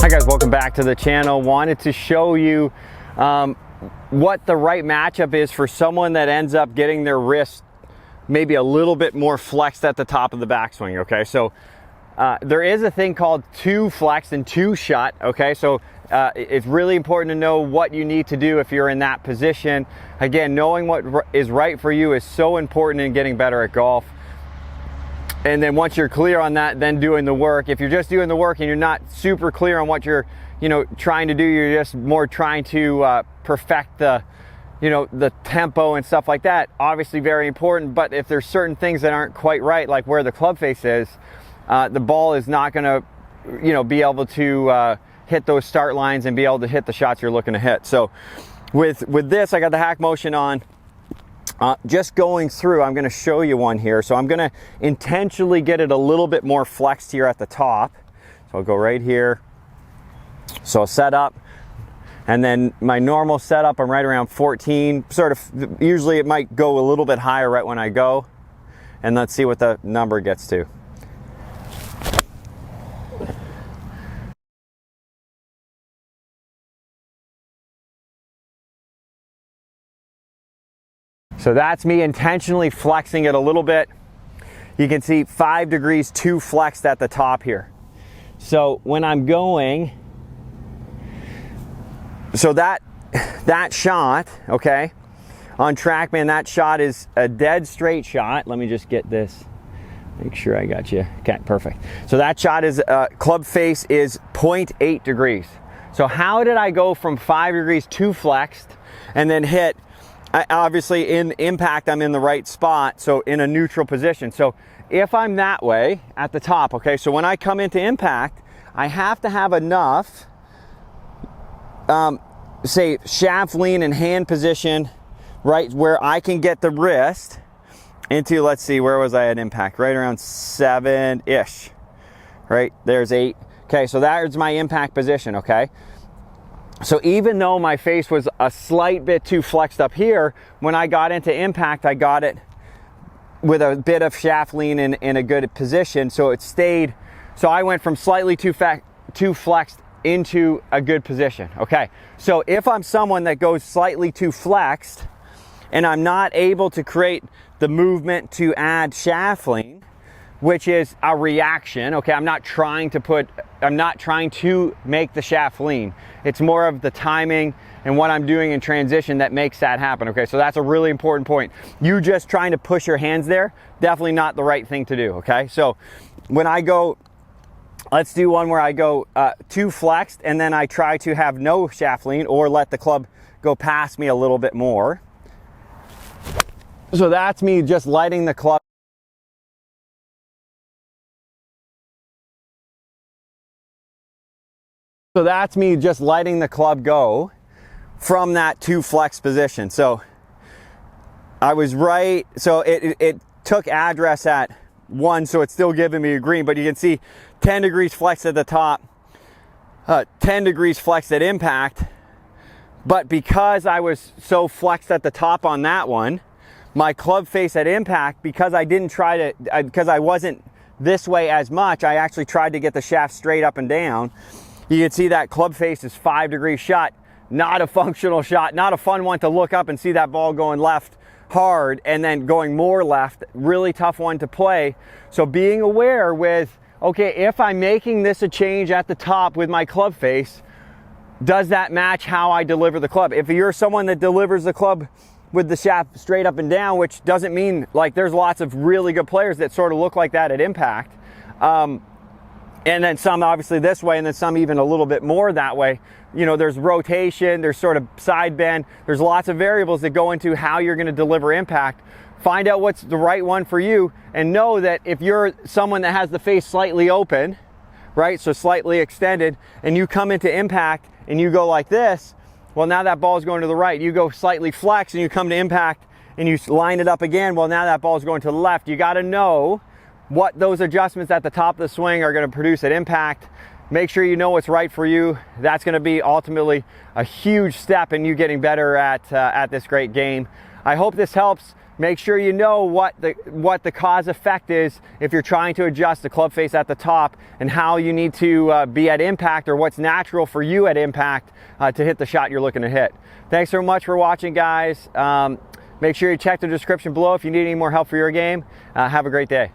Hi guys, welcome back to the channel. Wanted to show you what the right matchup is for someone that ends up getting their wrist maybe a little bit more flexed at the top of the backswing. Okay, so there is a thing called two flex and two shut. Okay, so it's really important to know what you need to do if you're in that position. Again, knowing what is right for you is so important in getting better at golf. And then once you're clear on that, then doing the work. If you're just doing the work and you're not super clear on what you're, trying to do, you're just more trying to perfect the, the tempo and stuff like that. Obviously very important, but if there's certain things that aren't quite right, like where the club face is, the ball is not going to, be able to hit those start lines and be able to hit the shots you're looking to hit. So with this, I got the Hackmotion on. Just going through, I'm going to show you one here. So I'm going to intentionally get it a little bit more flexed here at the top. So I'll go right here. So I'll set up, and then my normal setup, I'm right around 14. Sort of, usually it might go a little bit higher right when I go. And let's see what the number gets to. So that's me intentionally flexing it a little bit. You can see 5 degrees too flexed at the top here. So when I'm going, so that shot, okay, on TrackMan, that shot is a dead straight shot. Let me just get this, make sure I got you. Okay, perfect. So that shot is, club face is 0.8 degrees. So how did I go from 5 degrees too flexed and then hit, obviously in impact, I'm in the right spot, so in a neutral position. So if I'm that way at the top, okay, so when I come into impact, I have to have enough, say, shaft lean and hand position, right, where I can get the wrist into, let's see, where was I at impact? Right around 7-ish, right? There's 8. Okay, so that's my impact position, okay? So even though my face was a slight bit too flexed up here, when I got into impact, I got it with a bit of shaft lean in a good position. So it stayed, so I went from slightly too flexed into a good position. Okay, so if I'm someone that goes slightly too flexed and I'm not able to create the movement to add shaft lean, which is a reaction, okay, I'm not trying to make the shaft lean. It's more of the timing and what I'm doing in transition that makes that happen, okay? So that's a really important point. You just trying to push your hands there, definitely not the right thing to do, okay? So when I go, let's do one where I go too flexed and then I try to have no shaft lean or let the club go past me a little bit more. So that's me just letting the club So that's me just letting the club go from that too flex position. So I was right, so it took address at 1, so it's still giving me a green, but you can see 10 degrees flex at the top, 10 degrees flex at impact, but because I was so flexed at the top on that one, my club face at impact, because I didn't try to, because I wasn't this way as much, I actually tried to get the shaft straight up and down. You can see that club face is 5 degrees shut, not a functional shot, not a fun one to look up and see that ball going left hard and then going more left, really tough one to play. So being aware with, okay, if I'm making this a change at the top with my club face, does that match how I deliver the club? If you're someone that delivers the club with the shaft straight up and down, which doesn't mean, like, there's lots of really good players that sort of look like that at impact, and then some obviously this way, and then some even a little bit more that way. There's rotation, there's sort of side bend, there's lots of variables that go into how you're going to deliver impact. Find out what's the right one for you, and know that if you're someone that has the face slightly open, right, so slightly extended, and you come into impact and you go like this, well, now that ball is going to the right. You go slightly flex and you come to impact and you line it up again, well, now that ball is going to the left. You got to know what those adjustments at the top of the swing are going to produce at impact. Make sure you know what's right for you. That's going to be ultimately a huge step in you getting better at this great game. I hope this helps. make sure you know what the cause effect is if you're trying to adjust the club face at the top, and how you need to be at impact, or what's natural for you at impact to hit the shot you're looking to hit. Thanks so much for watching, guys. Make sure you check the description below if you need any more help for your game. Have a great day.